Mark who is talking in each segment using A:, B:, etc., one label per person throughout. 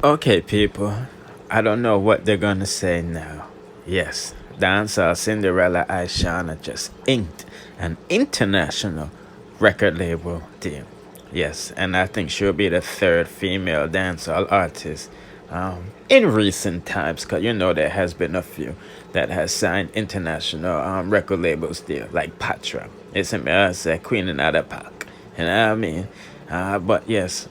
A: Okay, people, I don't know what they're gonna say now. Yes, Dancehall Cinderella Ishawna just inked an international record label deal. Yes, and I think she'll be the third female dancehall artist in recent times, because you know there has been a few that has signed international record labels deal, like Patra. It's a Queen and other pack. You know what I mean? But yes,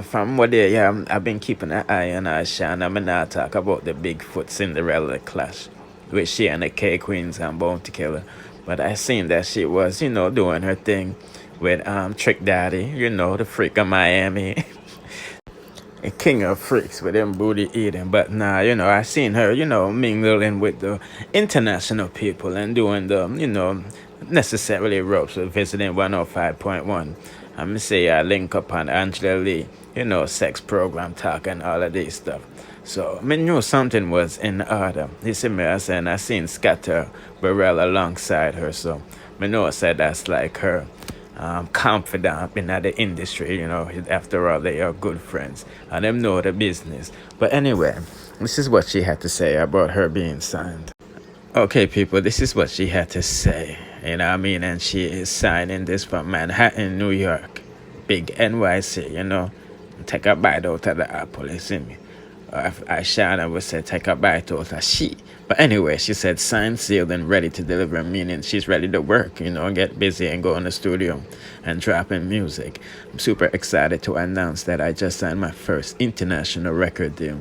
A: from what they, yeah, I've been keeping an eye on Ashan. I'm not talk about the Bigfoot Cinderella clash with she and the K Queens and Bounty Killer. But I seen that she was, doing her thing with Trick Daddy, the freak of Miami. A king of freaks with them booty eating. But nah, I seen her, mingling with the international people and doing the, necessarily ropes with visiting 105.1. I'm say I link up on Angela Lee, sex program talk and all of this stuff. So I knew something was in order. You see me, I seen Scatter Burrell alongside her, so I know I said that's like her confidant in the industry, after all they are good friends and them know the business. But anyway, this is what she had to say about her being signed. Okay, people, this is what she had to say. You know what I mean? And she is signing this from Manhattan, New York. Big NYC, Take a bite out of the apple, you see me? Or if Ishawna would say, take a bite out of she. But anyway, she said, signed, sealed, and ready to deliver, meaning she's ready to work, get busy and go in the studio and drop in music. I'm super excited to announce that I just signed my first international record deal.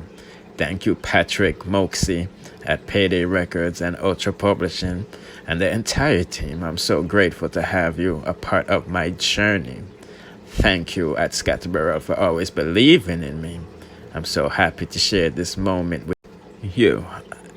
A: Thank you, Patrick Moxie at Payday Records and Ultra Publishing, and the entire team. I'm so grateful to have you a part of my journey. Thank you at Scatterborough for always believing in me. I'm so happy to share this moment with you.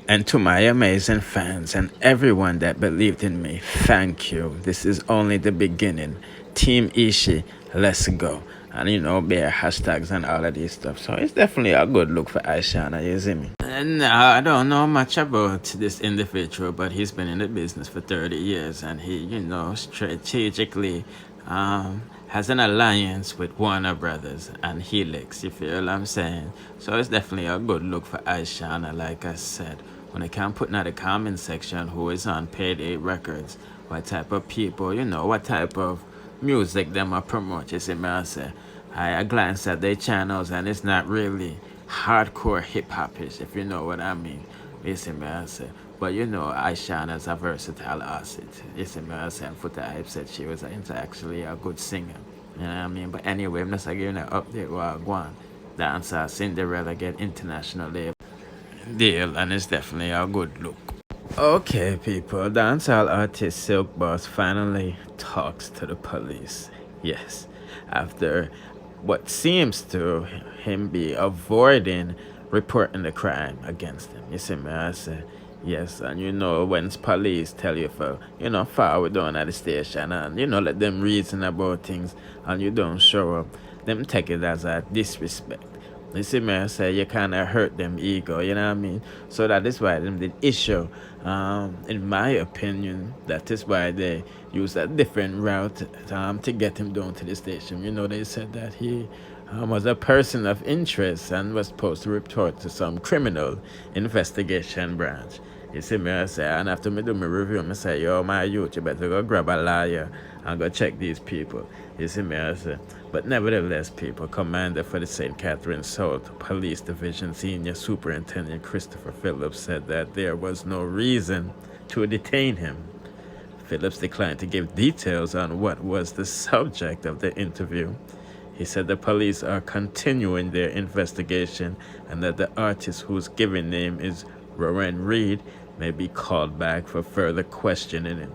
A: And to my amazing fans and everyone that believed in me, thank you. This is only the beginning. Team Ishi, let's go. And bear hashtags and all of this stuff. So it's definitely a good look for Ishawna, you see me? And I don't know much about this individual, but he's been in the business for 30 years and he, strategically has an alliance with Warner Brothers and Helix, you feel what I'm saying? So it's definitely a good look for Ishawna, like I said. When I can put in the comment section who is on Payday Records, what type of people, what type of music them are promote, you see me, I glance at their channels and it's not really hardcore hip-hop-ish, if you know what I mean. You see me, but Ishawna's a versatile asset. You see me, and Foota Hype said she was actually a good singer. You know what I mean? But anyway, I'm just giving an update while I go on. Dancehall Cinderella get international label deal, and it's definitely a good look. Okay, people, dancehall artist Silk Boss finally talks to the police. Yes, after what seems to him be avoiding reporting the crime against him. You see me, I say, yes, and when police tell you for, forward down at the station and, let them reason about things and you don't show up, them take it as a disrespect. You see me, I say, you kind of hurt them ego, you know what I mean? So that is why them did issue, in my opinion, that is why they used a different route to get him down to the station. They said that he was a person of interest and was supposed to report to some criminal investigation branch. You see me, I say, and after me do my review, I say, yo, my youth, you better go grab a lawyer and go check these people. You see me, I say. But nevertheless, people, Commander for the St. Catherine South Police Division Senior Superintendent Christopher Phillips said that there was no reason to detain him. Phillips declined to give details on what was the subject of the interview. He said the police are continuing their investigation and that the artist whose given name is Rowan Reed may be called back for further questioning.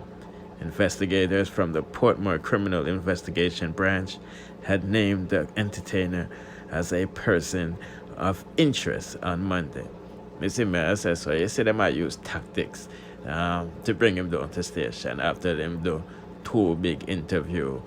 A: Investigators from the Portmore Criminal Investigation Branch had named the entertainer as a person of interest on Monday. Mr. Mayor says so. You see them might use tactics to bring him down to station after them do two big interview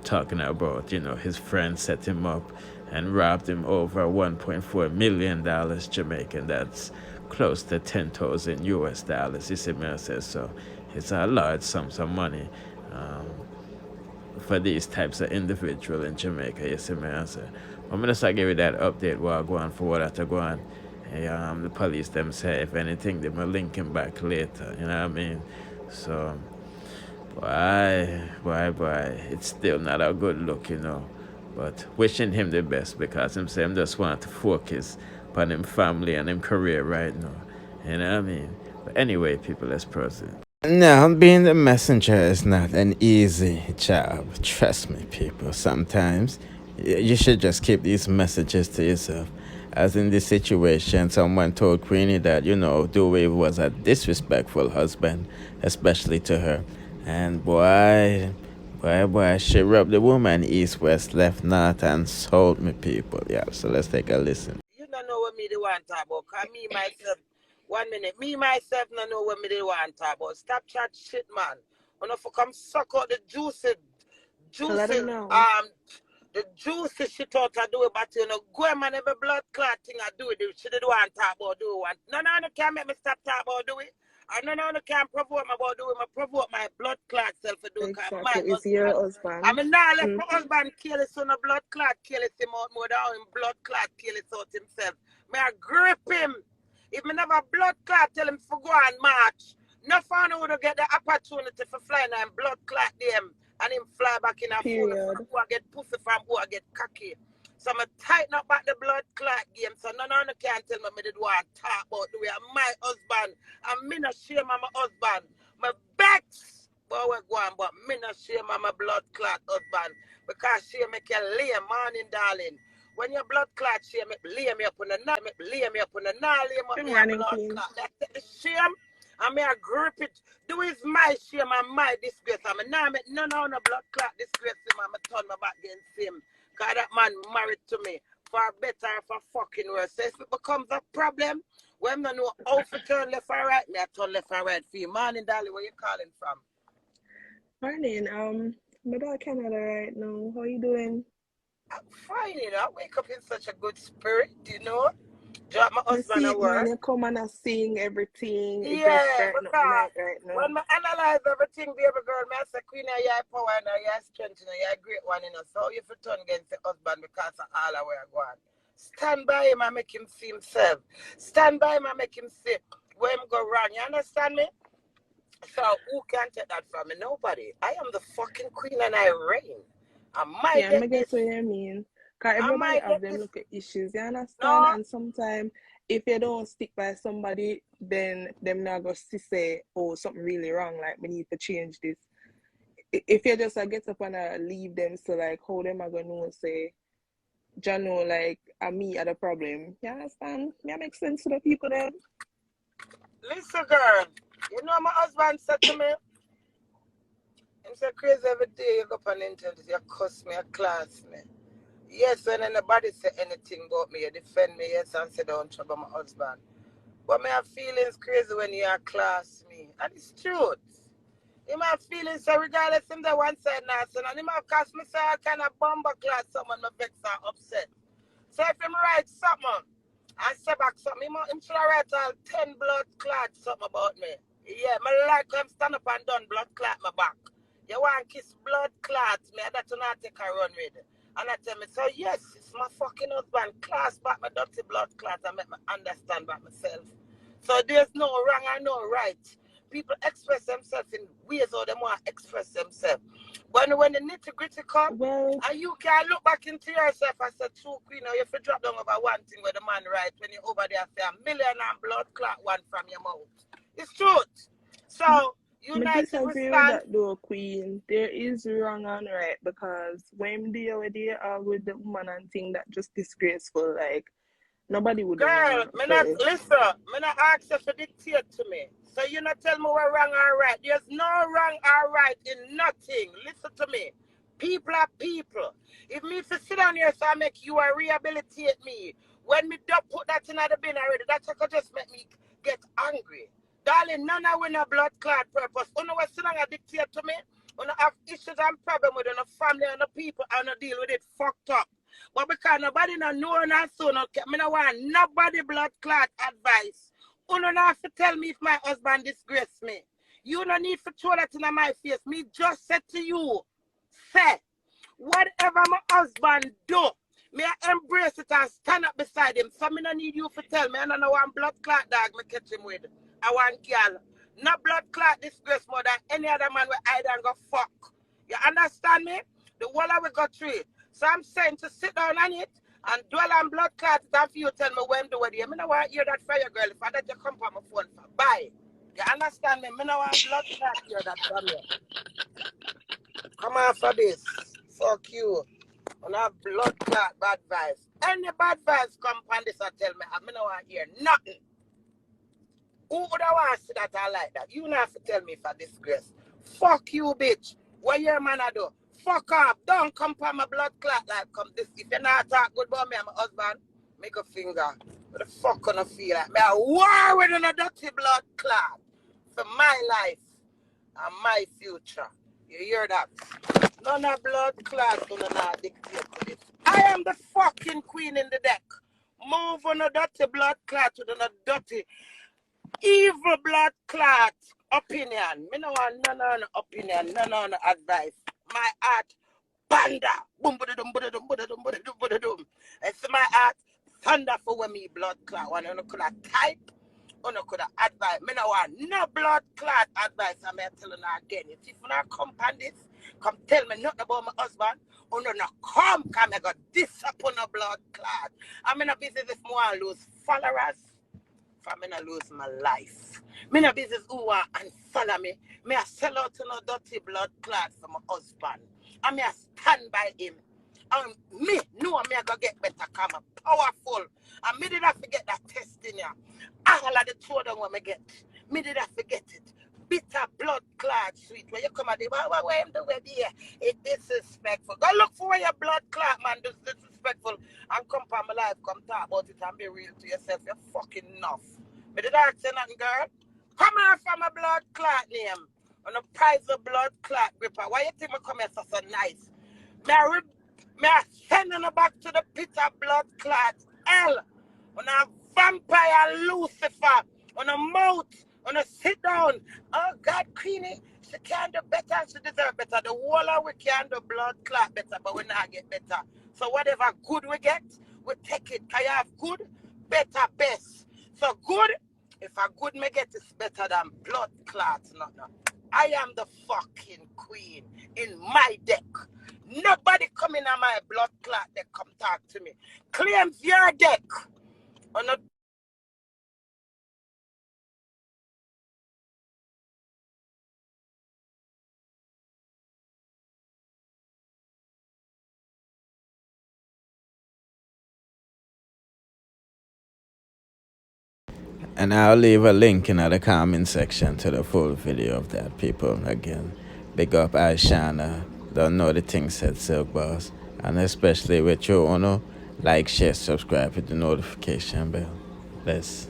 A: talking about, his friend set him up and robbed him over $1.4 million Jamaican. That's close to 10,000 US dollars. You see me, says so. It's a large sum of money for these types of individual in Jamaica. You see me, I'm gonna start give you that update while I go on for what I have to go on. Hey, the police them say if anything they will link him back later. You know what I mean? So boy, it's still not a good look, you know. But wishing him the best because him say him just want to focus on him family and him career right now. You know what I mean? But anyway, people, let's proceed. Now, being the messenger is not an easy job. Trust me, people. Sometimes you should just keep these messages to yourself. As in this situation, someone told Queenie that, DOWEY was a disrespectful husband, especially to her. And boy, she rubbed the woman east, west, left, north, and sold me, people. Yeah, so let's take a listen.
B: You don't know what me the want talk about. Cause me myself, 1 minute, me myself don't know what me the want talk about. Stop chat shit, man. When I come suck out the juicy,
C: Let them know.
B: the juicy shit out I do it, but go man every blood clot thing I do it. She did want talk about do it. No, can't make me stop talk about do it. And no, can't provoke me about do it. I provoke my blood clot self to do it.
C: Exactly, it's your husband.
B: I mean, now let my husband kill his son of blood clot, kill him out more than him blood clot, kill his out himself. May I grip him. If me never blood clot, tell him for go and march. No fun would get the opportunity for flying and blood clot them and him fly back in a phone who I get pussy from who I get cocky. So I'm tighten up back the blood clot game. So no can't tell me did want to talk about the way my husband. And me not shame my husband. My vex. But we're going, but me not shame my blood clot husband. Because she make you lay morning, darling. When your blood clot, she make lay me up on the night, lay me up on the night, lay me up on the blood clot. That's the shame. I may I grip it. Do is my shame and my disgrace. I mean, now make no blood clot disgrace him. I'm turn my back against him. Because that man married to me for better or for fucking worse. So if it becomes a problem, when I know how to turn left or right, me I turn left or right for you. Morning, darling, where you calling from?
C: Morning. I'm in Canada right now. How you doing?
B: I'm fine, I wake up in such a good spirit, Drop my husband at work.
C: Man, you come and I sing everything.
B: Yeah,
C: because right now.
B: when I analyze everything, baby girl, I say, Queenie, you have power and you have strength, you have a great one, So you have to turn against the husband because of all the way I go on. Stand by him and make him see himself. Stand by him and make him see where him go wrong. You understand me? So who can take that from me? Nobody. I am the fucking queen and I reign. I
C: guess what you mean. Because everybody have them look at issues, you understand? No. And sometimes if you don't stick by somebody, then them not going to say, oh, something really wrong, like we need to change this. If you just get up and leave them, so like how them are going to say, Jano, like me are the problem. You understand? Yeah, make sense to the people then.
B: Listen, girl, you know my husband said to me, I'm so crazy every day you go up on the internet, you cuss me, you class me. Yes, when anybody say anything about me, you defend me, yes, and say don't trouble my husband. But me have feelings crazy when you class me. And it's truth. You might have feelings so regardless him the one side nice and he might cast me say I kind of bomber class someone my vex and upset. So if him write something and say back something, him should write all 10 blood clot something about me. Yeah, me like him stand up and done blood clot my back. You want to kiss blood clots me, that will not take a run with it. And I tell me, so yes, it's my fucking husband. Class back my dirty blood clot and make me understand about myself. So there's no wrong and no right. People express themselves in ways how they want to express themselves. When the nitty-gritty come, and you can look back into yourself and say, true queen, you have to drop down over one thing where the man right when you're over there say a million and blood clot one from your mouth. It's truth. So
C: I disagree with that though, Queen. There is wrong and right because when they already are with the woman and thing that just disgraceful, like nobody would.
B: Girl, me not ask you to dictate to me. So you not tell me what wrong or right. There's no wrong or right in nothing. Listen to me. People are people. If me to sit down here so I make you rehabilitate me, when me don't put that in the bin already, that could just make me get angry. Darling, none of win a blood clot purpose. You know what sit down and dictate to me? You know have issues and problems with the family and the people and deal with it fucked up. But because nobody no know and so no me no want nobody blood clot advice. You don't have to tell me if my husband disgrace me. You don't need to throw that in my face. Me just said to you, say, whatever my husband do, Me I embrace it and stand up beside him. So me no need you to tell me. I don't know one blood clot dog me catch him with. I want girl. No blood clot disgrace more than any other man with hide and go fuck. You understand me? The whole of we go through it. So I'm saying to sit down on it and dwell on blood clots and for you tell me when to wedding. Me no want to hear that for your girl. If I let you come on my phone for bye. You understand me? Me no want blood clot hear that from you. Come on for this. Fuck you. On a blood clot bad vibes. Any bad vibes come on this and tell me, I don't want to hear nothing. Who would I want to see that I like that? You don't have to tell me for disgrace. Fuck you, bitch. What your man I do? Fuck off. Don't come on my blood clot like come this. If you're not talk good about me and my husband, make a finger. What the fuck gonna feel like? Me a war with a dirty blood clot for my life and my future. You hear that? None of blood clots gonna not dictate to this. I am the fucking queen in the deck. Move on a dirty blood clot with a dirty evil blood clot opinion. Me no want none opinion, none advice. My heart banda. Boom boom boom boom boom boom boom boom. It's my heart thunder for when me blood clot. One you could have type. You could have advice. Me no want no blood clot advice. I'm telling you again. If you not come on this, come tell me nothing about my husband. You no come I got this upon a blood clot. I'm in a business if I lose followers. For me not lose my life. Me no business who want and follow me. Me I sell out to no dirty blood clot for my husband. And me I stand by him. And me know me I go get better come powerful. And me did I forget that test in ya. All of the two of them when me get. Me did I forget it. Bitter blood clot sweet. When you come at the where am the way there? It disrespectful. Go look for where your blood clot man this disrespectful and come from my life, come talk about it and be real to yourself. You're fucking enough. Me did I say nothing, girl? Come on from a blood clot name. On a prize of blood clot gripper. Why you think me come here so nice? Me I send her back to the pit of blood clot. Hell. On a vampire Lucifer. On a mouth. On a sit down. Oh God, Queenie. She can do better and she deserve better. The whole of we can do blood clot better, but we not get better. So whatever good we get, we take it. Can you have good, better, best? So good, if a good me get is better than blood clots. No. I am the fucking queen in my deck. Nobody coming on my blood clot deck come talk to me. Claims your deck. On a
A: And I'll leave a link in the comment section to the full video of that, people. Again, big up Ishawna. Don't know the things said Silk Boss. And especially with you, like, share, subscribe, hit the notification bell. Bless.